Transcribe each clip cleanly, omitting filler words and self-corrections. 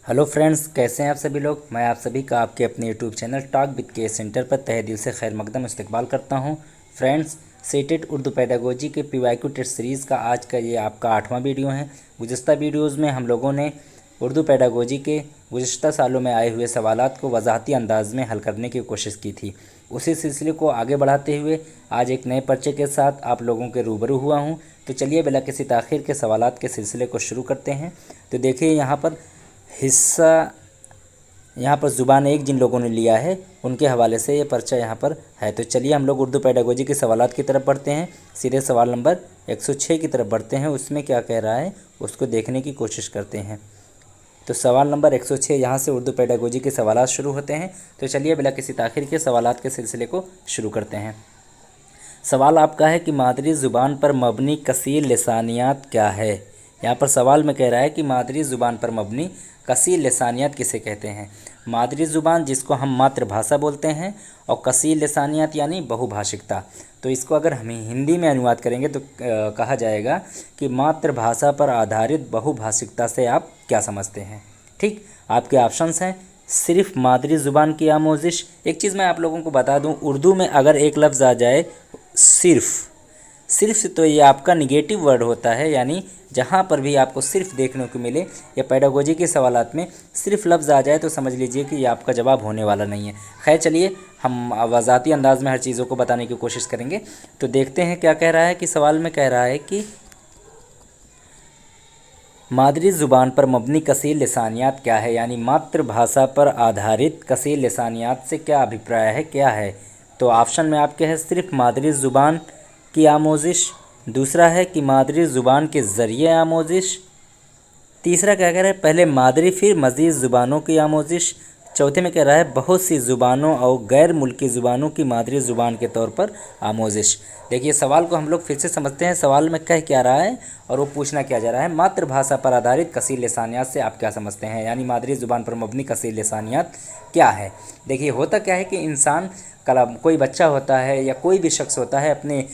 Hello friends, कैसे हैं आप सभी लोग। मैं आप सभी का आपके अपने यूट्यूब चैनल टॉक विद के सेंटर पर तहे दिल से खैर मकदम इस्तकबाल करता हूं। फ्रेंड्स, सीटेट उर्दू पेडागोजी के पीवाईक्यू टेस्ट सीरीज़ का आज का ये आपका 8वां वीडियो है। गुज़िस्ता वीडियोज़ में हम लोगों ने उर्दू पेडागोजी के गुज़िस्ता सालों में आए हुए सवालात को वजाहती अंदाज में हल करने की कोशिश की थी। उसी सिलसिले को आगे बढ़ाते हुए आज एक नए पर्चे के साथ आप लोगों के रूबरू हुआ हूँ। तो चलिए बिला किसी ताख़ीर के सवालात के सिलसिले को शुरू करते हैं। तो देखिए यहाँ पर हिस्सा, यहाँ पर ज़ुबान एक जिन लोगों ने लिया है उनके हवाले से ये पर्चा यहाँ पर है। तो चलिए हम लोग उर्दू पेडागोजी के सवालात की तरफ बढ़ते हैं। सीधे सवाल नंबर 106 की तरफ बढ़ते हैं। उसमें क्या कह रहा है उसको देखने की कोशिश करते हैं। तो सवाल नंबर 106 यहाँ से उर्दू पेडागोजी के सवालात शुरू होते हैं। तो चलिए बिला किसी ताख़ीर के सवालात के सिलसिले को शुरू करते हैं। सवाल आपका है कि मादरी ज़ुबान पर मबनी कसीर लिसानियात क्या है। यहाँ पर सवाल में कह रहा है कि मादरी ज़ुबान पर मबनी कसीर लिसानियात किसे कहते हैं। मादरी ज़ुबान जिसको हम मातृभाषा बोलते हैं, और कसीर लिसानियात यानी बहुभाषिकता। तो इसको अगर हम हिंदी में अनुवाद करेंगे तो कहा जाएगा कि मातृभाषा पर आधारित बहुभाषिकता से आप क्या समझते हैं। ठीक, आपके ऑप्शंस हैं सिर्फ मादरी ज़ुबान की आमोजिश। एक चीज़ मैं आप लोगों को बता दूं, उर्दू में अगर एक लफ्ज़ आ जाए सिर्फ तो ये आपका निगेटिव वर्ड होता है, यानी जहाँ पर भी आपको सिर्फ देखने को मिले या पेडागोजी के सवालात में सिर्फ लफ्ज़ आ जाए तो समझ लीजिए कि ये आपका जवाब होने वाला नहीं है। खैर चलिए हम वज़ाती अंदाज में हर चीज़ों को बताने की कोशिश करेंगे। तो देखते हैं क्या कह रहा है कि सवाल में कह रहा है कि मादरी ज़ुबान पर मबनी कसीर लिसानियात क्या है, यानी मातृभाषा पर आधारित कसीर लिसानियात से क्या अभिप्राय है, क्या है। तो ऑप्शन में आपके है सिर्फ मादरी ज़ुबान की आमोजिश, दूसरा है कि मादरी ज़ुबान के ज़रिए आमोजिश, तीसरा क्या कह रहा है पहले मादरी फिर मज़ीद ज़ुबानों की आमोजिश, चौथे में कह रहा है बहुत सी ज़ुबानों और गैर मुल्की ज़ुबानों की मादरी ज़ुबान के तौर पर आमोजिश। देखिए सवाल को हम लोग फिर से समझते हैं। सवाल में कह क्या रहा है और वो पूछना क्या जा रहा है। मातृभाषा पर आधारित कसीर लिसानियात से आप क्या समझते हैं, यानी मादरी ज़ुबान पर मबनी कसीर लिसानियात क्या है। देखिए होता क्या है कि इंसान कोई बच्चा होता है या कोई भी शख्स होता है अपने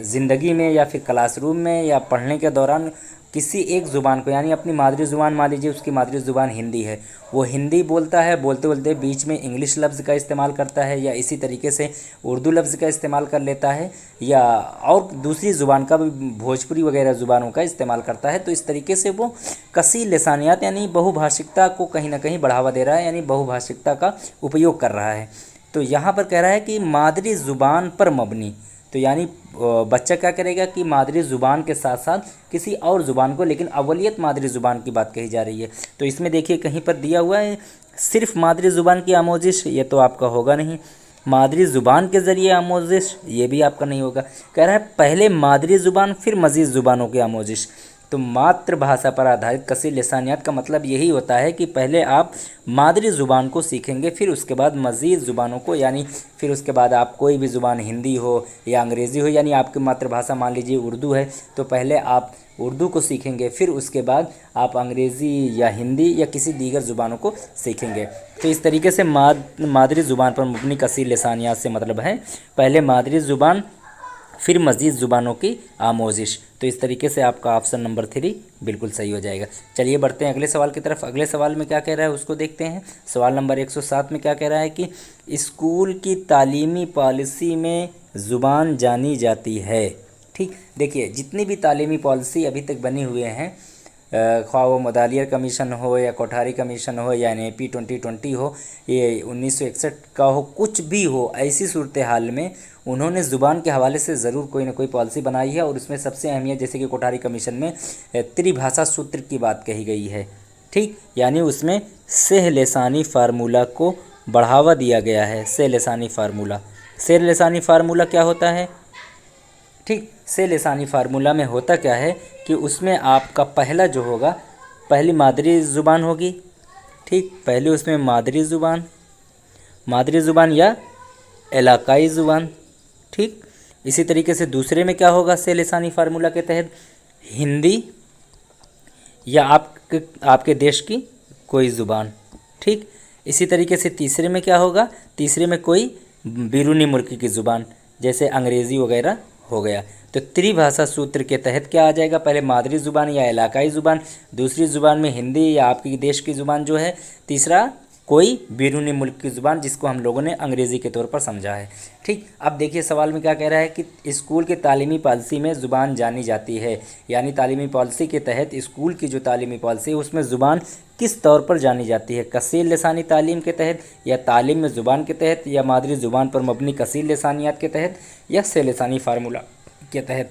ज़िंदगी में या फिर क्लासरूम में या पढ़ने के दौरान किसी एक ज़ुबान को, यानी अपनी मादरी ज़ुबान, मान लीजिए उसकी मादरी ज़ुबान हिंदी है, वो हिंदी बोलता है, बोलते बोलते बीच में इंग्लिश लफ्ज़ का इस्तेमाल करता है या इसी तरीके से उर्दू लफ्ज़ का इस्तेमाल कर लेता है या और दूसरी ज़ुबान का भी, भोजपुरी वगैरह ज़ुबानों का इस्तेमाल करता है। तो इस तरीके से वो कसीर लिसानियात यानी बहुभाषिकता को कहीं ना कहीं बढ़ावा दे रहा है, यानी बहुभाषिकता का उपयोग कर रहा है। तो यहाँ पर कह रहा है कि मादरी ज़ुबान पर मबनी, तो यानी बच्चा क्या करेगा कि मादरी ज़ुबान के साथ साथ किसी और ज़ुबान को, लेकिन अवलियत मादरी ज़ुबान की बात कही जा रही है। तो इसमें देखिए कहीं पर दिया हुआ है सिर्फ मादरी ज़ुबान की आमोजिश, ये तो आपका होगा नहीं। मादरी ज़ुबान के ज़रिए आमोजिश, ये भी आपका नहीं होगा। कह रहा है पहले मादरी ज़ुबान फिर मज़ीद ज़ुबानों की आमोजिश। तो मातृभाषा पर आधारित कसीर लिसानियात का मतलब यही होता है कि पहले आप मादरी ज़ुबान को सीखेंगे, फिर उसके बाद मज़ीद ज़ुबानों को, यानी फिर उसके बाद आप कोई भी ज़ुबान हिंदी हो या अंग्रेज़ी हो, यानी आपकी मातृभाषा मान लीजिए उर्दू है तो पहले आप उर्दू को सीखेंगे, फिर उसके बाद आप अंग्रेज़ी या हिंदी या किसी दीगर ज़ुबानों को सीखेंगे। तो इस तरीके से मादरी ज़ुबान पर मबनी कसीर लिसानियात से मतलब है पहले मादरी ज़ुबान फिर मज़ीद ज़ुबानों की आमोजिश। तो इस तरीके से आपका ऑप्शन नंबर 3 बिल्कुल सही हो जाएगा। चलिए बढ़ते हैं अगले सवाल की तरफ। अगले सवाल में क्या कह रहा है उसको देखते हैं। सवाल नंबर 107 में क्या कह रहा है कि स्कूल की तालीमी पॉलिसी में ज़ुबान जानी जाती है। ठीक, देखिए जितनी भी तालीमी पॉलिसी अभी तक बनी हुए हैं, ख्वाह वो मुदालियर कमीशन हो या कोठारी कमीशन हो या NAP 2020 हो, ये 1961 का हो, कुछ भी हो, ऐसी सूरत हाल में उन्होंने ज़ुबान के हवाले से ज़रूर कोई ना कोई पॉलिसी बनाई है। और उसमें सबसे अहमियत, जैसे कि कोठारी कमीशन में त्रिभाषा सूत्र की बात कही गई है। ठीक, यानी उसमें सेह लिसानी फार्मूला को बढ़ावा दिया गया है। सेह लिसानी फार्मूला क्या होता है। ठीक, से लिसानी फार्मूला में होता क्या है कि उसमें आपका पहला जो होगा, पहली मादरी ज़ुबान होगी। ठीक, पहले उसमें मादरी ज़ुबान या इलाकाई ज़ुबान। ठीक, इसी तरीके से दूसरे में क्या होगा से लिसानी फार्मूला के तहत हिंदी या आपके देश की कोई ज़ुबान। ठीक, इसी तरीके से तीसरे में क्या होगा, तीसरे में कोई बैरूनी मुल्क की ज़ुबान जैसे अंग्रेज़ी वगैरह हो गया। तो त्रिभाषा सूत्र के तहत क्या आ जाएगा, पहले मादरी ज़ुबान या इलाकाई ज़ुबान, दूसरी ज़ुबान में हिंदी या आपकी देश की ज़ुबान जो है, तीसरा कोई बैरूनी मुल्क की ज़ुबान जिसको हम लोगों ने अंग्रेज़ी के तौर पर समझा है। ठीक, अब देखिए सवाल में क्या कह रहा है कि स्कूल के तालीमी पॉलिसी में ज़ुबान जानी जाती है, यानी तालीमी पॉलिसी के तहत स्कूल की जो तालीमी पॉलिसी है उसमें ज़ुबान किस तौर पर जानी जाती है, कसीर लसानी तालीम के तहत, या तालीम में ज़ुबान के तहत, या मादरी ज़ुबान पर मबनी कसीर लसानियात के तहत, या से लसानी फार्मूला के तहत।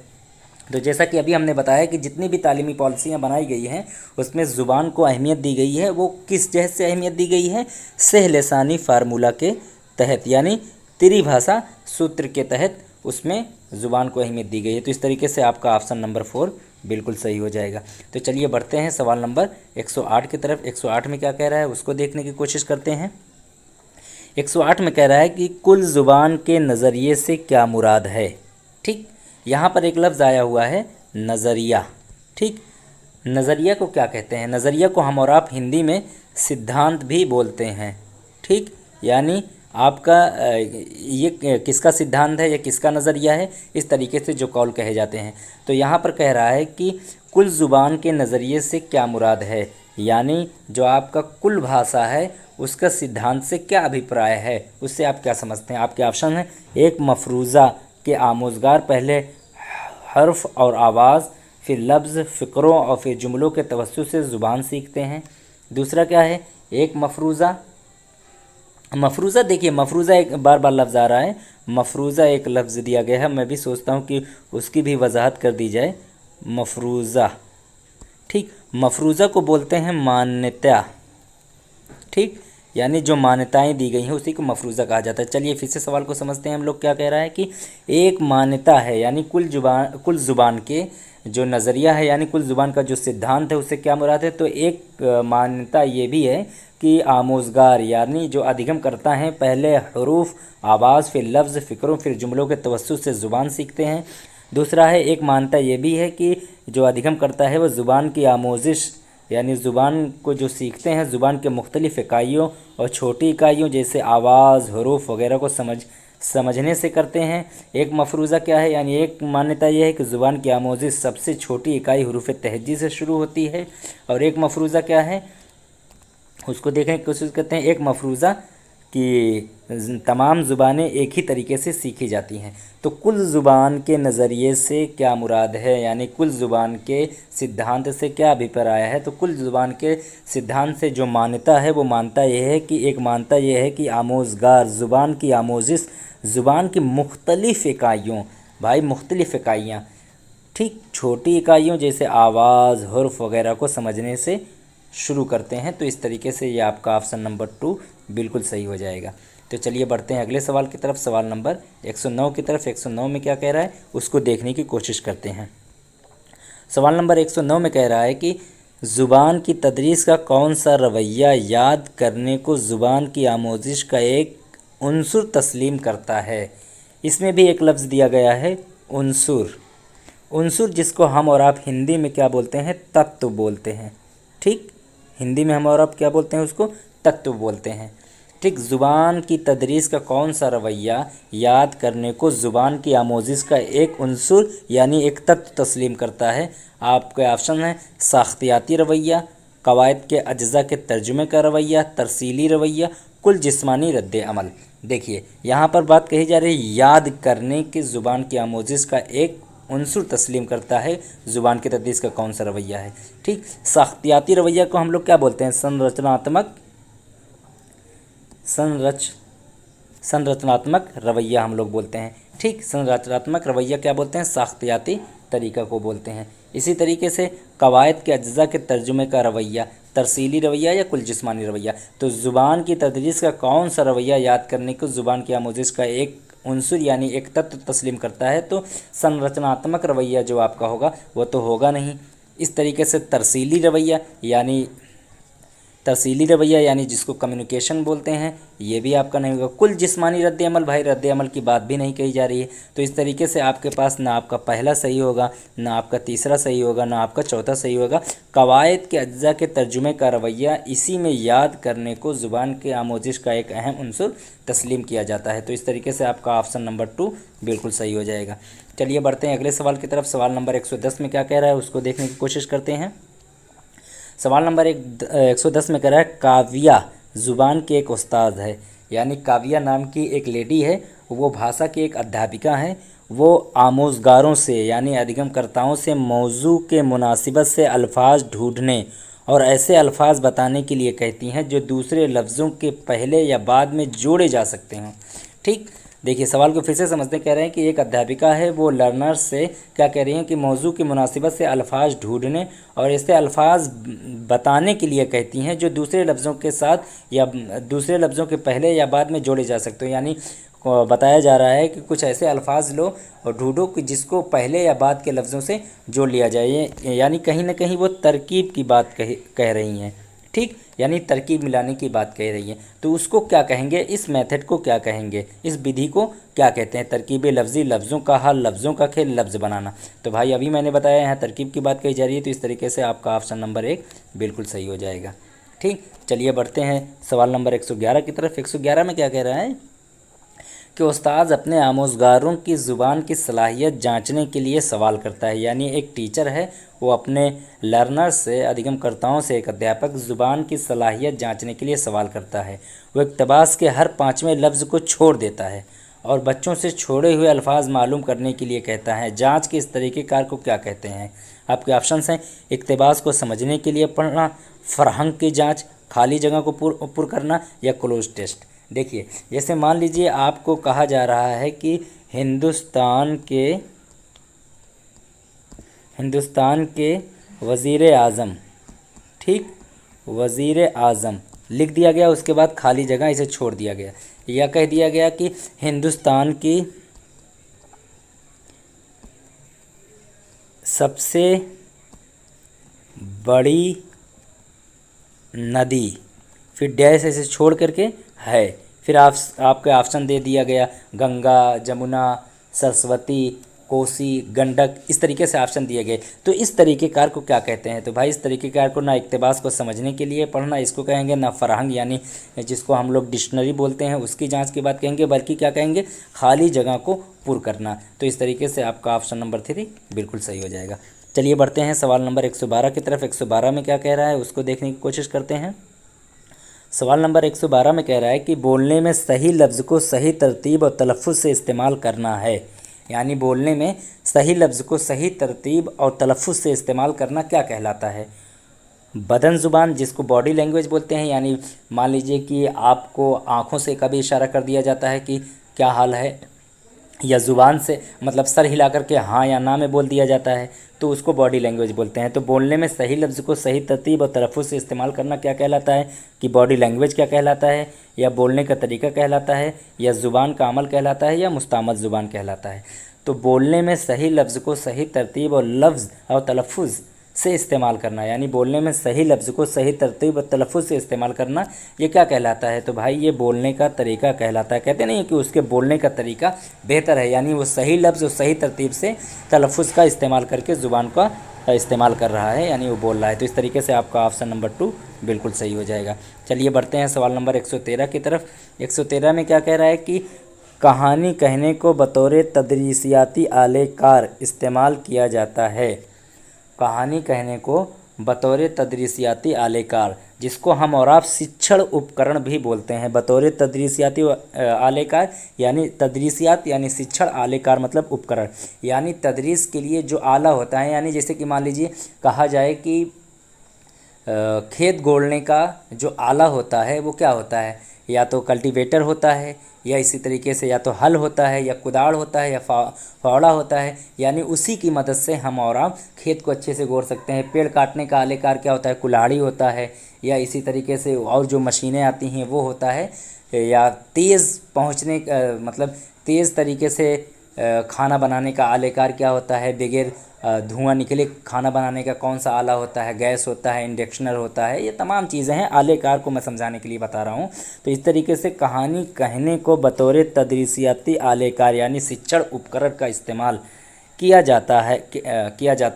तो जैसा कि अभी हमने बताया कि जितनी भी तालीमी पॉलिसियाँ बनाई गई हैं उसमें ज़ुबान को अहमियत दी गई है, वो किस जहत से अहमियत दी गई है, सह लसानी फार्मूला के तहत, यानी त्रिभाषा सूत्र के तहत उसमें ज़ुबान को अहमियत दी गई है। तो इस तरीके से आपका ऑप्शन नंबर 4 बिल्कुल सही हो जाएगा। तो चलिए बढ़ते हैं सवाल नंबर 108 की तरफ। 108 में क्या कह रहा है उसको देखने की कोशिश करते हैं। 108 में कह रहा है कि कुल ज़ुबान के नज़रिए से क्या मुराद है। ठीक, यहाँ पर एक लफ्ज़ आया हुआ है नज़रिया। ठीक, नज़रिया को क्या कहते हैं, नज़रिया को हम और आप हिंदी में सिद्धांत भी बोलते हैं। ठीक, यानी आपका ये किसका सिद्धांत है या किसका नज़रिया है, इस तरीके से जो कौल कहे जाते हैं। तो यहाँ पर कह रहा है कि कुल ज़ुबान के नज़रिए से क्या मुराद है, यानी जो आपका कुल भाषा है उसका सिद्धांत से क्या अभिप्राय है, उससे आप क्या समझते हैं। आपके ऑप्शन हैं, एक मफरूज़ा के आमोज़गार पहले हर्फ और आवाज़, फिर लफ्ज़, फ़िक्रों और फिर जुमलों के तवस्सुत से ज़ुबान सीखते हैं। दूसरा क्या है, एक मफरूज़ा, मफरूज़ा देखिए मफरूज़ा एक बार बार लफ्ज़ आ रहा है, मफरूज़ा एक लफ्ज़ दिया गया है, मैं भी सोचता हूँ कि उसकी भी वजाहत कर दी जाए। मफरूज़ा, ठीक, मफरूज़ा को बोलते हैं मान्यता। ठीक, यानी जो मान्यताएं दी गई हैं उसी को मफरूज़ा कहा जाता है। चलिए फिर से सवाल को समझते हैं हम लोग। क्या कह रहा है कि एक मान्यता है, यानी कुल ज़ुबान के जो नज़रिया है, यानी कुल ज़ुबान का जो सिद्धांत है उससे क्या मुराद है। तो एक मान्यता ये भी है कि आमोज़गार, यानी जो अधिगम करता है पहले हरूफ, आवाज़, फिर लफ्ज़, फ़िक्रों, फिर जुमलों के तवस्सुत से ज़ुबान सीखते हैं। दूसरा है, एक मान्यता ये भी है कि जो अधिगम करता है वो ज़ुबान की आमोज़िश, यानी ज़ुबान को जो सीखते हैं ज़ुबान के मुख्तलिफ़ इकाइयों और छोटी इकाइयों जैसे आवाज़, हरूफ वगैरह को समझने से करते हैं। एक मफरूज़ा क्या है, यानी एक मान्यता यह है कि ज़ुबान की आमोज़िश सबसे छोटी इकाई हरूफ तहजी से शुरू होती है। और एक मफरूज़ा क्या है उसको देखने की कोशिश करते हैं। एक मफरूज़ा कि तमाम ज़ुबानें एक ही तरीके से सीखी जाती हैं। तो कुल ज़ुबान के नज़रिए से क्या मुराद है, यानी कुल ज़ुबान के सिद्धांत से क्या अभिप्राय है। तो कुल ज़ुबान के सिद्धांत से जो मान्यता है वो मानता यह है कि एक मानता यह है कि आमोज़गार ज़ुबान की आमोज़िश ज़ुबान की मुख्तलिफ़ इकाइयों, भाई मुख्तलिफ़ इकाइयाँ, ठीक, छोटी इकाइयों जैसे आवाज़, हुर्फ वगैरह को समझने से शुरू करते हैं। तो इस तरीके से ये आपका ऑप्शन नंबर 2 बिल्कुल सही हो जाएगा। तो चलिए बढ़ते हैं अगले सवाल की तरफ, सवाल नंबर 109 की तरफ। 109 में क्या कह रहा है उसको देखने की कोशिश करते हैं। सवाल नंबर 109 में कह रहा है कि ज़ुबान की तदरीस का कौन सा रवैया याद करने को ज़ुबान की आमोज़िश का एक उन्सुर तस्लीम करता है। इसमें भी एक लफ्ज़ दिया गया है उन्सुर। उन्सुर जिसको हम और आप हिंदी में क्या बोलते हैं, तत्व बोलते हैं। ठीक, हिंदी में हम और आप क्या बोलते हैं, उसको तत्व बोलते हैं। ठीक, ज़ुबान की तदरीस का कौन सा रवैया याद करने को ज़ुबान की आमोज़िश का एक उन्सुर यानी एक तत्व तस्लीम करता है। आपके ऑप्शन है साख्तियाती रवैया, कवायद के अज्ज़ा के तर्जुमे का रवैया, तरसीली रवैया, कुल जिस्मानी रद्द अमल। देखिए यहाँ पर बात कही जा रही है याद करने की ज़ुबान की आमोज़िश का एक उन्सुर तस्लीम करता है, ज़ुबान की तदरीस का कौन सा रवैया है। ठीक, साख्तियाती रवैया को हम लोग क्या बोलते हैं, संरचनात्मक रवैया हम लोग बोलते हैं। ठीक, संरचनात्मक रवैया क्या बोलते हैं, साख्तियाती तरीक़ा को बोलते हैं। इसी तरीके से कवायद के अज्ज़ा के तर्जुमे का रवैया, तरसीली रवैया या कुल जिस्मानी रवैया। तो ज़ुबान की तदरीस का कौन सा रवैया याद करने को ज़ुबान की आमोज़िश का एक उन्सुर यानी एक तत्व तस्लीम करता है। तो संरचनात्मक रवैया जो आपका होगा वो तो होगा नहीं। इस तरीके से तरसीली रवैया तरसीली रवैया यानी जिसको कम्युनिकेशन बोलते हैं, ये भी आपका नहीं होगा। कुल जिस्मानी रद्द अमल, भाई रद्द अमल की बात भी नहीं कही जा रही है। तो इस तरीके से आपके पास ना आपका पहला सही होगा, ना आपका तीसरा सही होगा, ना आपका चौथा सही होगा। कवायद के अज्जा के तर्जुमे का रवैया, इसी में याद करने को ज़ुबान के आमोजिश का एक अहम उन्सुर तस्लीम किया जाता है। तो इस तरीके से आपका ऑप्शन नंबर 2 बिल्कुल सही हो जाएगा। चलिए बढ़ते हैं अगले सवाल की तरफ। सवाल नंबर 110 में क्या कह रहा है उसको देखने की कोशिश करते हैं। सवाल नंबर 110 में कह रहा है काव्या ज़ुबान के एक उस्ताद है, यानी काव्या नाम की एक लेडी है, वो भाषा की एक अध्यापिका है। वो आमोज़गारों से यानी अधिगमकर्ताओं से मौजू के मुनासिबत से अल्फाज ढूंढने और ऐसे अल्फाज बताने के लिए कहती हैं जो दूसरे लफ्ज़ों के पहले या बाद में जोड़े जा सकते हैं। ठीक, देखिए सवाल को फिर से समझते। कह रहे हैं कि एक अध्यापिका है, वो लर्नर्स से क्या कह रही हैं कि मौजू की मुनासिबत से अल्फाज ढूंढने और ऐसे अल्फाज बताने के लिए कहती हैं जो दूसरे लफ्ज़ों के साथ या दूसरे लफ्ज़ों के पहले या बाद में जोड़े जा सकते हो। यानी बताया जा रहा है कि कुछ ऐसे अल्फाज लो और ढूंढो कि जिसको पहले या बाद के लफ्ज़ों से जोड़ लिया जाए, यानी कहीं ना कहीं वो तरकीब की बात कह रही हैं। ठीक, यानी तरकीब मिलाने की बात कह रही है। तो उसको क्या कहेंगे, इस मेथड को क्या कहेंगे, इस विधि को क्या कहते हैं? तरकीब लफ्ज़ी, लफ्ज़ों का हल, लफ्ज़ों का खेल, लफ्ज़ बनाना। तो भाई अभी मैंने बताया यहाँ तरकीब की बात कही जा रही है, तो इस तरीके से आपका ऑप्शन नंबर 1 बिल्कुल सही हो जाएगा। ठीक, चलिए बढ़ते हैं सवाल नंबर 111 की तरफ। 111 में क्या कह रहा है कि उस्ताद अपने आमोज़गारों की ज़ुबान की सलाहियत जांचने के लिए सवाल करता है। यानी एक टीचर है, वो अपने लर्नर्स से, अधिगमकर्ताओं से, एक अध्यापक ज़ुबान की सलाहियत जांचने के लिए सवाल करता है। वो इक़्तिबास के हर 5वें लफ्ज़ को छोड़ देता है और बच्चों से छोड़े हुए अल्फाज मालूम करने के लिए कहता है। जाँच के इस तरीक़ेकार को क्या कहते हैं? आपके ऑप्शंस हैं इक़्तिबास को समझने के लिए पढ़ना, फ़रहंग की जाँच, खाली जगह को पुर करना, या क्लोज टेस्ट। देखिए जैसे मान लीजिए आपको कहा जा रहा है कि हिंदुस्तान के वज़ीर आज़म, ठीक, वज़ीर आज़म लिख दिया गया, उसके बाद खाली जगह इसे छोड़ दिया गया, या कह दिया गया कि हिंदुस्तान की सबसे बड़ी नदी, फिर डैश ऐसे छोड़ करके है, फिर आपके ऑप्शन दे दिया गया गंगा, जमुना, सरस्वती, कोसी, गंडक, इस तरीके से ऑप्शन दिए गए। तो इस तरीक़ेकार को क्या कहते हैं? तो भाई इस तरीक़ेकार को ना इक़्तिबास को समझने के लिए पढ़ना इसको कहेंगे, ना फ़रहंग यानी जिसको हम लोग डिक्शनरी बोलते हैं उसकी जांच की बात कहेंगे, बल्कि क्या कहेंगे, खाली जगह को पुर करना। तो इस तरीके से आपका ऑप्शन नंबर 3 बिल्कुल सही हो जाएगा। चलिए बढ़ते हैं सवाल नंबर 112 की तरफ। 112 में क्या कह रहा है उसको देखने की कोशिश करते हैं। सवाल नंबर 112 में कह रहा है कि बोलने में सही लफ्ज़ को सही तरतीब और तलफ़्फ़ुज़ से इस्तेमाल करना है। यानी बोलने में सही लफ्ज़ को सही तरतीब और तलफ़्फ़ुज़ से इस्तेमाल करना क्या कहलाता है? बदन ज़ुबान, जिसको बॉडी लैंग्वेज बोलते हैं, यानी मान लीजिए कि आपको आँखों से कभी इशारा कर दिया जाता है कि क्या हाल है, या ज़ुबान से मतलब सर हिला करके हाँ या ना में बोल दिया जाता है, तो उसको बॉडी लैंग्वेज बोलते हैं। तो बोलने में सही लफ्ज़ को सही तरतीब और तलफ़्फ़ुज़ से इस्तेमाल करना क्या कहलाता है? कि बॉडी लैंग्वेज क्या कहलाता है, या बोलने का तरीका कहलाता है, या ज़ुबान का अमल कहलाता है, या मुस्तामद ज़ुबान कहलाता है? तो बोलने में सही लफ्ज़ को सही तरतीब और लफ्ज़ और तलफ़्फ़ुज़ से इस्तेमाल करना, यानी बोलने में सही लफ्ज़ को सही तरतीब और तलफ़्फ़ुज़ से इस्तेमाल करना, ये क्या कहलाता है? तो भाई ये बोलने का तरीका कहलाता है। कहते नहीं कि उसके बोलने का तरीका बेहतर है, यानी वो सही लफ्ज़ और सही तरतीब से तलफ़्फ़ुज़ का इस्तेमाल करके ज़ुबान का इस्तेमाल कर रहा है, यानी वो बोल रहा है। तो इस तरीके से आपका ऑप्शन नंबर 2 बिल्कुल सही हो जाएगा। चलिए बढ़ते हैं सवाल नंबर 113 की तरफ। 113 में क्या कह रहा है कि कहानी कहने को बतौर तदरीसियाती आले कार इस्तेमाल किया जाता है। कहानी कहने को बतौर तदरीसियाती आले कार, जिसको हम और आप शिक्षण उपकरण भी बोलते हैं। बतौर तदरीसियाती आले कार यानी तदरीसियात यानी शिक्षण, आले कार मतलब उपकरण, यानी तदरीस के लिए जो आला होता है। यानी जैसे कि मान लीजिए कहा जाए कि खेत गोड़ने का जो आला होता है वो क्या होता है? या तो कल्टीवेटर होता है, या इसी तरीके से या तो हल होता है, या कुदाड़ होता है, या फावड़ा होता है। यानी उसी की मदद से हम और आप खेत को अच्छे से गोड़ सकते हैं। पेड़ काटने का आलेकार क्या होता है? कुल्हाड़ी होता है, या इसी तरीके से और जो मशीनें आती हैं वो होता है, या तेज़ पहुँचने मतलब तेज़ तरीके से खाना बनाने का आलेकार क्या होता है, बगैर धुआं निकले खाना बनाने का कौन सा आला होता है, गैस होता है, इंडक्शनर होता है, ये तमाम चीज़ें हैं। आलेकार को मैं समझाने के लिए बता रहा हूँ। तो इस तरीके से कहानी कहने को बतौर तदरीसियाती आलेकार यानी शिक्षण उपकरण का इस्तेमाल किया जाता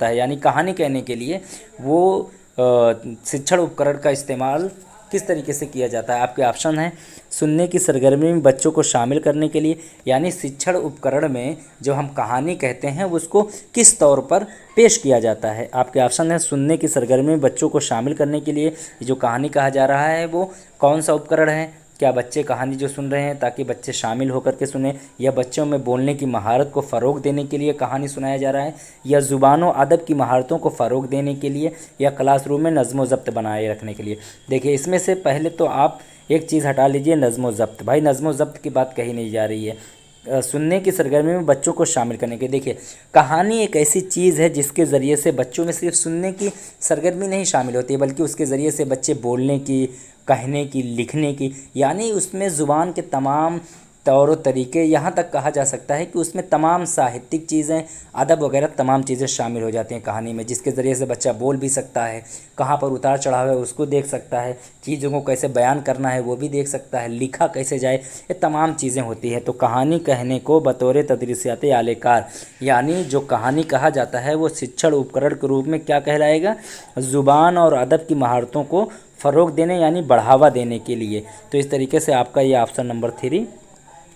है यानी कहानी कहने के लिए वो शिक्षण उपकरण का इस्तेमाल किस तरीके से किया जाता है। आपके ऑप्शन हैं, सुनने की सरगर्मी में बच्चों को शामिल करने के लिए, यानी शिक्षण उपकरण में जो हम कहानी कहते हैं उसको किस तौर पर पेश किया जाता है। आपके ऑप्शन है, सुनने की सरगर्मी में बच्चों को शामिल करने के लिए जो कहानी कहा जा रहा है वो कौन सा उपकरण है। क्या बच्चे कहानी जो सुन रहे हैं ताकि बच्चे शामिल होकर के सुने, या बच्चों में बोलने की महारत को फ़रोग़ देने के लिए कहानी सुनाया जा रहा है, या ज़ुबान व अदब की महारतों को फ़रोग़ देने के लिए, या क्लासरूम में नज़्म व ज़ब्त बनाए रखने के लिए। देखिए, इसमें से पहले तो आप एक चीज़ हटा लीजिए, नज़्म व ज़ब्त। भाई नज़्म व ज़ब्त की बात कही नहीं जा रही है। सुनने की सरगर्मी में बच्चों को शामिल करने के, देखिए कहानी एक ऐसी चीज़ है जिसके ज़रिए से बच्चों में सिर्फ सुनने की सरगर्मी नहीं शामिल होती है, बल्कि उसके ज़रिए से बच्चे बोलने की, कहने की, लिखने की, यानी उसमें ज़ुबान के तमाम तौर तरीके, यहाँ तक कहा जा सकता है कि उसमें तमाम साहित्यिक चीज़ें, अदब वगैरह तमाम चीज़ें शामिल हो जाती हैं कहानी में, जिसके ज़रिए से बच्चा बोल भी सकता है, कहाँ पर उतार चढ़ाव है उसको देख सकता है, चीज़ों को कैसे बयान करना है वो भी देख सकता है, लिखा कैसे जाए, ये तमाम चीज़ें होती हैं। तो कहानी कहने को बतौर तदरीसियाती आलेकार यानी जो कहानी कहा जाता है वो शिक्षण उपकरण के रूप में क्या कहलाएगा, ज़ुबान और अदब की महारतों को फ़रोग़ देने यानी बढ़ावा देने के लिए। तो इस तरीके से आपका ये ऑप्शन नंबर 3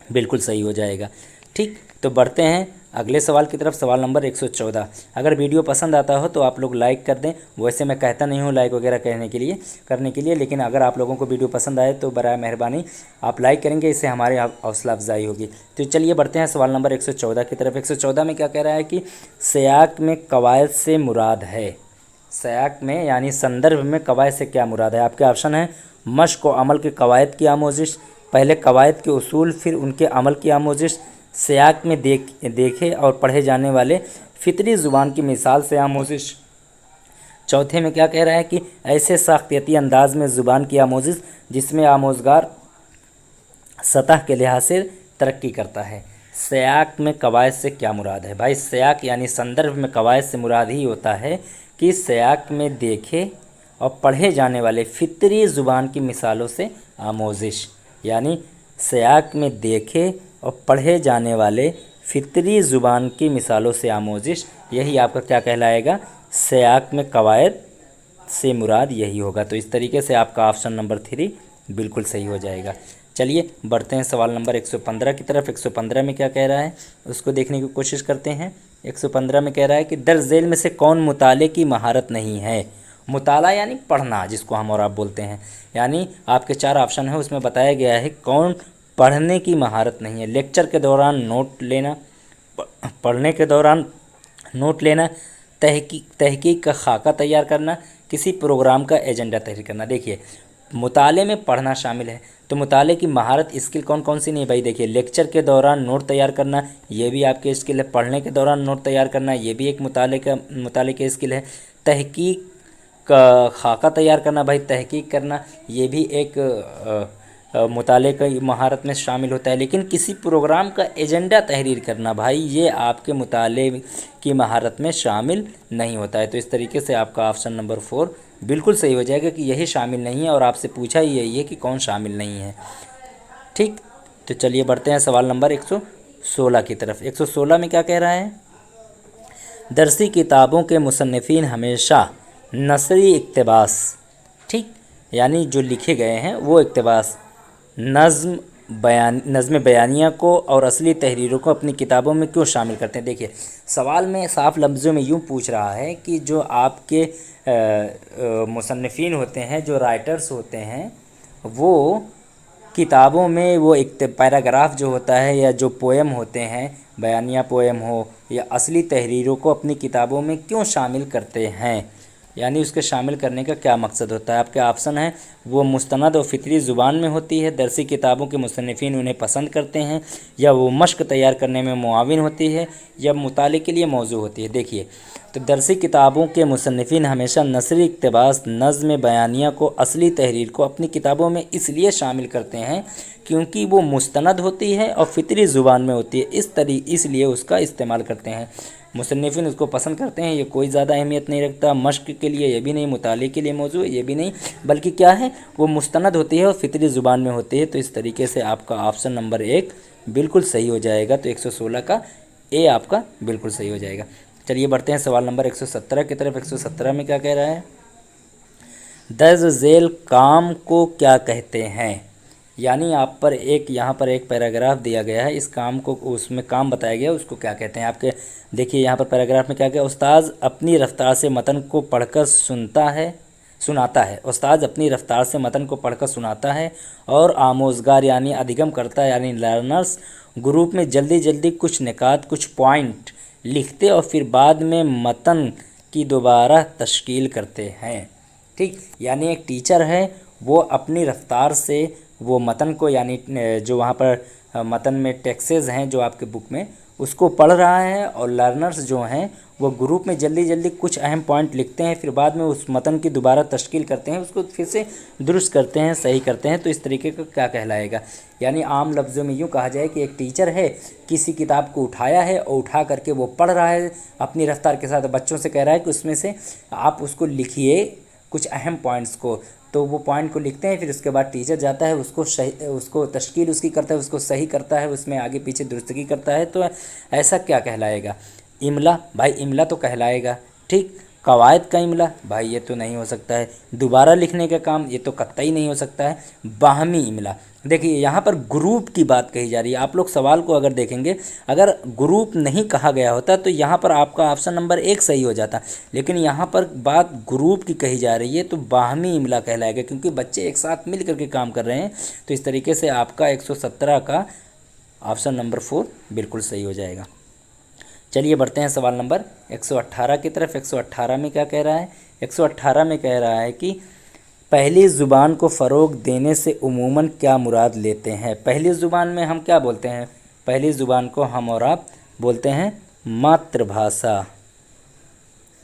बिल्कुल सही हो जाएगा। ठीक, तो बढ़ते हैं अगले सवाल की तरफ। सवाल नंबर 114। अगर वीडियो पसंद आता हो तो आप लोग लाइक कर दें। वैसे मैं कहता नहीं हूँ लाइक वगैरह करने के लिए, लेकिन अगर आप लोगों को वीडियो पसंद आए तो बराए मेहरबानी आप लाइक करेंगे, इससे हमारी हौसला अफजाई होगी। तो चलिए बढ़ते हैं सवाल नंबर 114 की तरफ। 114 में क्या कह रहा है कि सियाक में कवायद से मुराद है। सियाक में यानी संदर्भ में कवायद से क्या मुराद है। आपके ऑप्शन हैं, मश्क व अमल के कवायद की आमोजिश, पहले कवायद के उसूल फिर उनके अमल की आमोजिश, सियाक में देखे और पढ़े जाने वाले फितरी ज़ुबान की मिसाल से आमोजिश। चौथे में क्या कह रहा है कि ऐसे साख्तियाती अंदाज में ज़ुबान की आमोजिश जिसमें आमोजगार सतह के लिहाज से तरक्की करता है। सियाक में कवायद से क्या मुराद है। भाई सियाक यानी संदर्भ में कवायद से मुराद ही होता है कि सियाक में देखे और पढ़े जाने वाले फितरी ज़ुबान की मिसालों से आमोजिश, यानी सियाक में देखे और पढ़े जाने वाले फितरी ज़ुबान की मिसालों से आमोजिश, यही आपका क्या कहलाएगा, सियाक में कवायद से मुराद यही होगा। तो इस तरीके से आपका ऑप्शन नंबर 3 बिल्कुल सही हो जाएगा। चलिए बढ़ते हैं सवाल नंबर 115 की तरफ। 115 में क्या कह रहा है उसको देखने की कोशिश करते हैं। 115 में कह रहा है कि दर्ज झेल में से कौन मुताले की महारत नहीं है। मुताला यानी पढ़ना, जिसको हम और आप बोलते हैं, यानी आपके 4 ऑप्शन है, उसमें बताया गया है कौन पढ़ने की महारत नहीं है। लेक्चर के दौरान नोट लेना, पढ़ने के दौरान नोट लेना, तहकीक का खाका तैयार करना, किसी प्रोग्राम का एजेंडा तैयार करना। देखिए मुताले में पढ़ना शामिल है, तो मुताले की महारत स्किल कौन कौन सी नहीं भाई। देखिए लेक्चर के दौरान नोट तैयार करना, ये भी आपके स्किल है। पढ़ने के दौरान नोट तैयार करना, ये भी एक मुताले की स्किल है। तहकीक का खाका तैयार करना, भाई तहकीक करना, ये भी एक मुताले की महारत में शामिल होता है। लेकिन किसी प्रोग्राम का एजेंडा तहरीर करना, भाई ये आपके मुताले की महारत में शामिल नहीं होता है। तो इस तरीके से आपका ऑप्शन नंबर 4 बिल्कुल सही हो जाएगा कि यही शामिल नहीं है, और आपसे पूछा ही यही है कि कौन शामिल नहीं है। ठीक, तो चलिए बढ़ते हैं सवाल नंबर 116 की तरफ। 116 में क्या कह रहा है, दरसी किताबों के मुसन्निफीन हमेशा नसरी इक्तबास, ठीक, यानी जो लिखे गए हैं वो इक्तबास, नज़्म बयानिया को और असली तहरीरों को अपनी किताबों में क्यों शामिल करते हैं। देखिए सवाल में साफ लफ्ज़ों में यूँ पूछ रहा है कि जो आपके मुसन्निफीन होते हैं, जो राइटर्स होते हैं, वो किताबों में वो एक पैराग्राफ जो होता है या जो पोएम होते हैं, बयानिया पोएम हो या असली तहरीरों को अपनी किताबों में क्यों शामिल करते हैं। यानी उसके शामिल करने का क्या मकसद होता है। आपके ऑप्शन हैं, वो मुस्तनद और फितरी ज़ुबान में होती है, दरसी किताबों के मुसन्निफ़ीन उन्हें पसंद करते हैं, या वो मश्क तैयार करने में मुआविन होती है, या मुताले के लिए मौजू होती है। देखिए, तो दरसी किताबों के मुसन्निफ़ीन हमेशा नसरी इक़्तिबास, नज़्म बयानिया को, असली तहरीर को अपनी किताबों में इसलिए शामिल करते हैं क्योंकि वो मुस्तनद होती है और फितरी ज़ुबान में होती है, इसलिए उसका इस्तेमाल करते हैं। मुसन्निफ़िन उसको पसंद करते हैं, ये कोई ज़्यादा अहमियत नहीं रखता, मश्क के लिए ये भी नहीं, मुताले के लिए मौजू ये भी नहीं, बल्कि क्या है, वो मुस्तनद होती है और फितरी ज़ुबान में होती है। तो इस तरीके से आपका ऑप्शन नंबर 1 बिल्कुल सही हो जाएगा। तो 116 का ए आपका बिल्कुल सही हो जाएगा। चलिए बढ़ते हैं सवाल नंबर 117 की तरफ। 117 में क्या कह रहा है, दर्ज झेल काम को क्या कहते हैं। यानी आप पर एक यहाँ पर एक पैराग्राफ दिया गया है, इस काम को, उसमें काम बताया गया, उसको क्या कहते हैं। आपके देखिए यहाँ पर पैराग्राफ में क्या क्या, उस्ताद अपनी रफ्तार से मतन को पढ़कर सुनाता है, उस्ताद अपनी रफ्तार से मतन को पढ़कर सुनाता है, और आमोज़गार यानी अधिगम करता है, यानी लर्नर्स ग्रुप में जल्दी जल्दी कुछ निकात, कुछ पॉइंट लिखते और फिर बाद में मतन की दोबारा तश्कील करते हैं। ठीक, यानी एक टीचर है, वो अपनी रफ्तार से वो मतन को, यानी जो वहाँ पर मतन में टेक्सेस हैं जो आपके बुक में, उसको पढ़ रहा है, और लर्नर्स जो हैं वो ग्रुप में जल्दी जल्दी कुछ अहम पॉइंट लिखते हैं, फिर बाद में उस मतन की दोबारा तश्कील करते हैं, उसको फिर से दुरुस्त करते हैं, सही करते हैं। तो इस तरीके का क्या कहलाएगा। यानी आम लफ्ज़ों में यूँ कहा जाए कि एक टीचर है, किसी किताब को उठाया है और उठा करके वो पढ़ रहा है अपनी रफ्तार के साथ, बच्चों से कह रहा है कि उसमें से आप उसको लिखिए कुछ अहम पॉइंट्स को, तो वो पॉइंट को लिखते हैं, फिर उसके बाद टीचर जाता है, उसको तश्कील उसकी करता है, उसको सही करता है, उसमें आगे पीछे दुरुस्तगी करता है। तो ऐसा क्या कहलाएगा। इमला, भाई इमला तो कहलाएगा। ठीक, कवायद का इमला, भाई ये तो नहीं हो सकता है। दोबारा लिखने का काम, ये तो कतई नहीं हो सकता है। बाहमी इमला, देखिए यहाँ पर ग्रुप की बात कही जा रही है। आप लोग सवाल को अगर देखेंगे, अगर ग्रुप नहीं कहा गया होता तो यहाँ पर आपका ऑप्शन नंबर 1 सही हो जाता, लेकिन यहाँ पर बात ग्रुप की कही जा रही है, तो बाहमी इमला कहलाएगा, क्योंकि बच्चे एक साथ मिल करके काम कर रहे हैं। तो इस तरीके से आपका 117 का ऑप्शन नंबर 4 बिल्कुल सही हो जाएगा। चलिए बढ़ते हैं सवाल नंबर 118 की तरफ। 118 में क्या कह रहा है, 118 में कह रहा है कि पहली ज़ुबान को फ़रोग़ देने से उमूमन क्या मुराद लेते हैं। पहली ज़ुबान में हम क्या बोलते हैं, पहली ज़ुबान को हम और आप बोलते हैं मातृभाषा।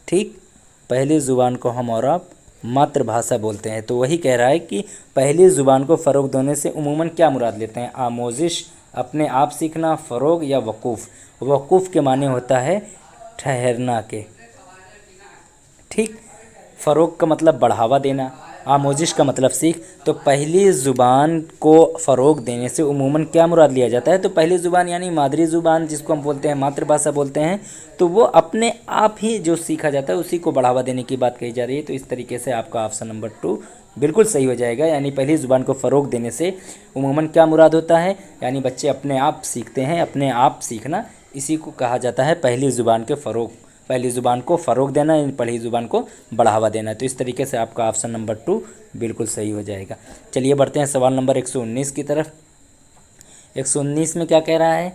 ठीक, पहली ज़ुबान को हम और आप मातृभाषा बोलते हैं। तो वही कह रहा है कि पहली ज़ुबान को फ़रोग़ देने से उमूमन क्या मुराद लेते हैं, आमोज़िश, अपने आप सीखना, फ़रोग़ या वक़ूफ़। वक़ूफ़ के माने होता है ठहरना के। ठीक, फ़रोग़ का मतलब बढ़ावा देना, आमोज़िश का मतलब सीख। तो पहली ज़ुबान को फ़रोग़ देने से उमूमन क्या मुराद लिया जाता है, तो पहली ज़ुबान यानी मादरी ज़ुबान जिसको हम बोलते हैं, मातृभाषा बोलते हैं, तो वो अपने आप ही जो सीखा जाता है उसी को बढ़ावा देने की बात कही जा रही है। तो इस तरीके से आपका ऑप्शन नंबर 2 बिल्कुल सही हो जाएगा। यानी पहली ज़ुबान को फ़रोग़ देने से उमूमन क्या मुराद होता है, यानी बच्चे अपने आप सीखते हैं, अपने आप सीखना, इसी को कहा जाता है पहली ज़ुबान के फ़रोग़, पहली ज़ुबान को फ़रोग़ देना, यानी पहली ज़ुबान को बढ़ावा देना। तो इस तरीके से आपका ऑप्शन नंबर 2 बिल्कुल सही हो जाएगा। चलिए बढ़ते हैं सवाल नंबर 119 की तरफ। 119 में क्या कह रहा है,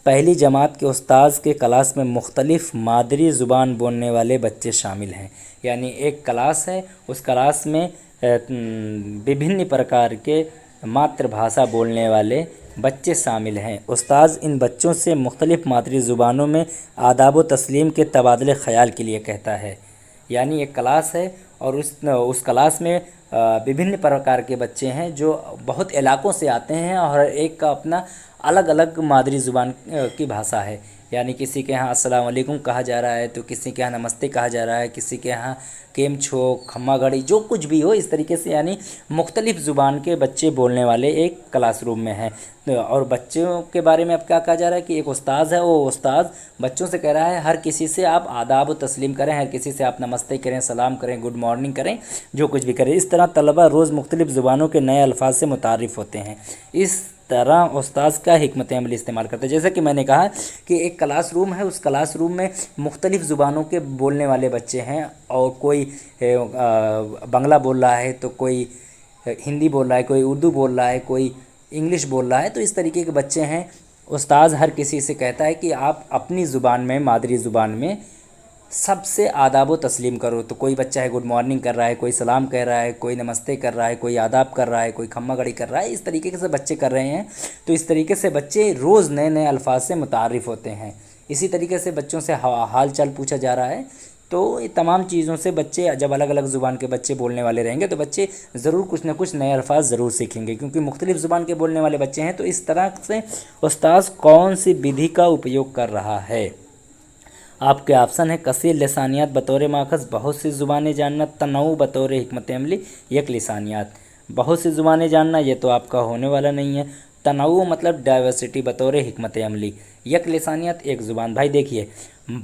पहली जमात के उस्ताद के क्लास में मुख्तलिफ़ मादरी ज़ुबान बोलने वाले बच्चे शामिल हैं। यानी एक क्लास है, उस क्लास में विभिन्न प्रकार के मातृभाषा बोलने वाले बच्चे शामिल हैं। उस्ताद इन बच्चों से मुख्तलिफ़ मादरी ज़ुबानों में आदाब व तस्लीम के तबादले ख़याल के लिए कहता है। यानी एक क्लास है और उस क्लास में विभिन्न प्रकार के बच्चे हैं जो बहुत इलाक़ों से आते हैं, और एक का अपना अलग अलग मादरी ज़ुबान की भाषा है। यानी किसी के यहाँ अस्सलाम वालेकुम कहा जा रहा है, तो किसी के यहाँ नमस्ते कहा जा रहा है, किसी के यहाँ केम छो, खम्मा घड़ी, जो कुछ भी हो, इस तरीके से यानी मुख्तलिफ़ ज़ुबान के बच्चे बोलने वाले एक क्लासरूम में हैं। और बच्चों के बारे में अब क्या कहा जा रहा है कि एक उस्ताद है, वो उस्ताद बच्चों से कह रहा है हर किसी से आप आदाब व तस्लीम करें, हर किसी से आप नमस्ते करें, सलाम करें, गुड मॉर्निंग करें, जो कुछ भी करें। इस तरह तलबा रोज़ मुख्तलिफ़ ज़ुबानों के नए अल्फाज से मुतारिफ़ होते हैं। इस तरह उस्ताद का हिकमत अमली इस्तेमाल करते हैं। जैसे कि मैंने कहा कि एक क्लासरूम है, उस क्लासरूम में मुख्तलिफ़ ज़ुबानों के बोलने वाले बच्चे हैं, और कोई बांग्ला बोल रहा है, तो कोई हिंदी बोल रहा है, कोई उर्दू बोल रहा है, कोई इंग्लिश बोल रहा है, तो इस तरीके के बच्चे हैं। उस्ताद हर किसी से कहता है कि आप अपनी ज़ुबान में, मादरी ज़ुबान में सबसे आदाब व तस्लीम करो। तो कोई बच्चा है गुड मॉर्निंग कर रहा है, कोई सलाम कह रहा है, कोई नमस्ते कर रहा है, कोई आदाब कर रहा है, कोई खम्मा गड़ी कर रहा है, इस तरीके से बच्चे कर रहे हैं। तो इस तरीके से बच्चे रोज़ नए नए अल्फाज से मुतारिफ़ होते हैं। इसी तरीके से बच्चों से हाल चाल पूछा जा रहा है। तो ये तमाम चीज़ों से बच्चे जब अलग अलग ज़ुबान के बच्चे बोलने वाले रहेंगे तो बच्चे ज़रूर कुछ ना कुछ नए अल्फाज ज़रूर सीखेंगे, क्योंकि मुख्तलिफ़ ज़ुबान के बोलने वाले बच्चे हैं। तो इस तरह से उस्ताद कौन सी विधि का उपयोग कर रहा है? आपके ऑप्शन है कसीर लसानियात बतौर माखज़, बहुत सी ज़ुबानें जानना, तनऊ बतौर हिकमत अमली, एक लसानियात। बहुत सी ज़ुबानें जानना ये तो आपका होने वाला नहीं है। तनऊ मतलब डाइवर्सिटी बतौर हिकमत अमली, एक लसानियात एक ज़ुबान। भाई देखिए,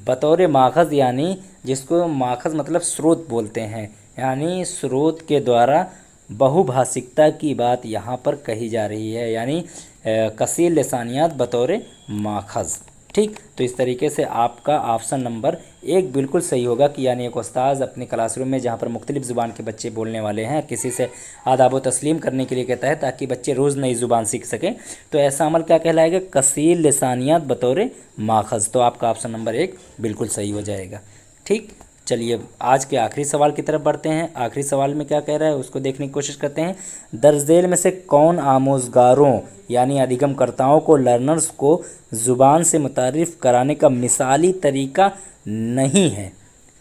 बतौर माखज़ यानी जिसको माखज़ मतलब स्रोत बोलते हैं, यानी स्रोत के द्वारा बहुभाषिकता की बात यहाँ पर कही जा रही है, यानी कसीर लसानियात बतौर माखज़। ठीक, तो इस तरीके से आपका ऑप्शन नंबर 1 बिल्कुल सही होगा कि यानी एक उस्ताद अपने क्लासरूम में जहाँ पर मुख्तलिफ़ ज़ुबान के बच्चे बोलने वाले हैं, किसी से आदाब व तस्लीम करने के लिए कहता है ताकि बच्चे रोज़ नई ज़ुबान सीख सकें, तो ऐसा अमल क्या कहलाएगा? कसीर लसानियात बतौर माखज़। तो आपका ऑप्शन नंबर 1 बिल्कुल सही हो जाएगा। ठीक, चलिए आज के आखिरी सवाल की तरफ बढ़ते हैं। आखिरी सवाल में क्या कह रहा है उसको देखने की कोशिश करते हैं। दर्ज झेल में से कौन आमोज़गारों यानी अधिगमकर्ताओं को, लर्नर्स को ज़ुबान से मुतारिफ़ कराने का मिसाली तरीका नहीं है?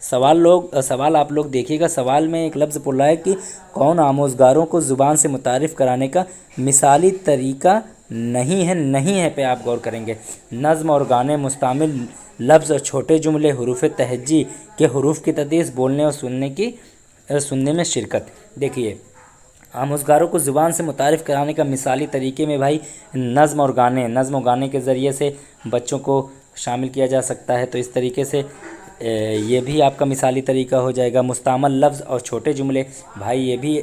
सवाल आप लोग देखिएगा। सवाल में एक लफ्ज़ बोल रहा है कि कौन आमोज़गारों को ज़ुबान से मुतारिफ़ कराने का मिसाली तरीका नहीं है। नहीं है पे आप गौर करेंगे। नज़्म और गाने, मुस्तामिल लफ्ज़ और छोटे जुमले, हुरूफ़ तहज्जी के हुरूफ़ की तदरीस, बोलने और सुनने में शिरकत। देखिए, आमोज़गारों को ज़ुबान से मुतारिफ़ कराने का मिसाली तरीके में भाई नज़्म और गाने के ज़रिए से बच्चों को शामिल किया जा सकता है। तो इस तरीके से ये भी आपका मिसाली तरीका हो जाएगा। मुस्तामल लफ्ज़ और छोटे जुमले, भाई ये भी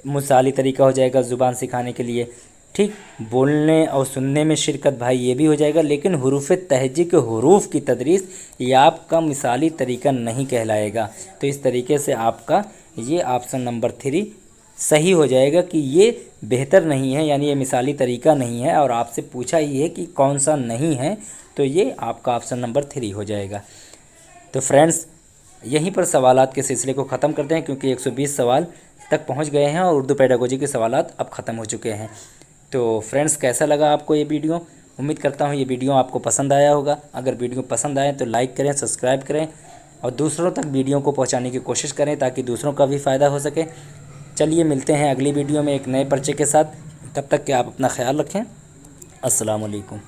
मिसाली तरीका हो जाएगा ज़ुबान सिखाने के लिए। ठीक, बोलने और सुनने में शिरकत, भाई ये भी हो जाएगा। लेकिन हुरूफ़ तहज्जी के हुरूफ़ की तदरीस ये आपका मिसाली तरीका नहीं कहलाएगा। तो इस तरीके से आपका ये ऑप्शन नंबर 3 सही हो जाएगा कि ये बेहतर नहीं है, यानी ये मिसाली तरीका नहीं है। और आपसे पूछा ही है कि कौन सा नहीं है, तो ये आपका ऑप्शन नंबर 3 हो जाएगा। तो फ्रेंड्स, यहीं पर सवालात के सिलसिले को ख़त्म करते हैं, क्योंकि 120 सवाल तक पहुंच गए हैं और उर्दू पेडागोजी के सवालात अब ख़त्म हो चुके हैं। तो फ्रेंड्स, कैसा लगा आपको ये वीडियो? उम्मीद करता हूँ ये वीडियो आपको पसंद आया होगा। अगर वीडियो पसंद आए तो लाइक करें, सब्सक्राइब करें और दूसरों तक वीडियो को पहुँचाने की कोशिश करें ताकि दूसरों का भी फ़ायदा हो सके। चलिए मिलते हैं अगली वीडियो में एक नए पर्चे के साथ। तब तक के आप अपना ख्याल रखें। अस्सलाम वालेकुम।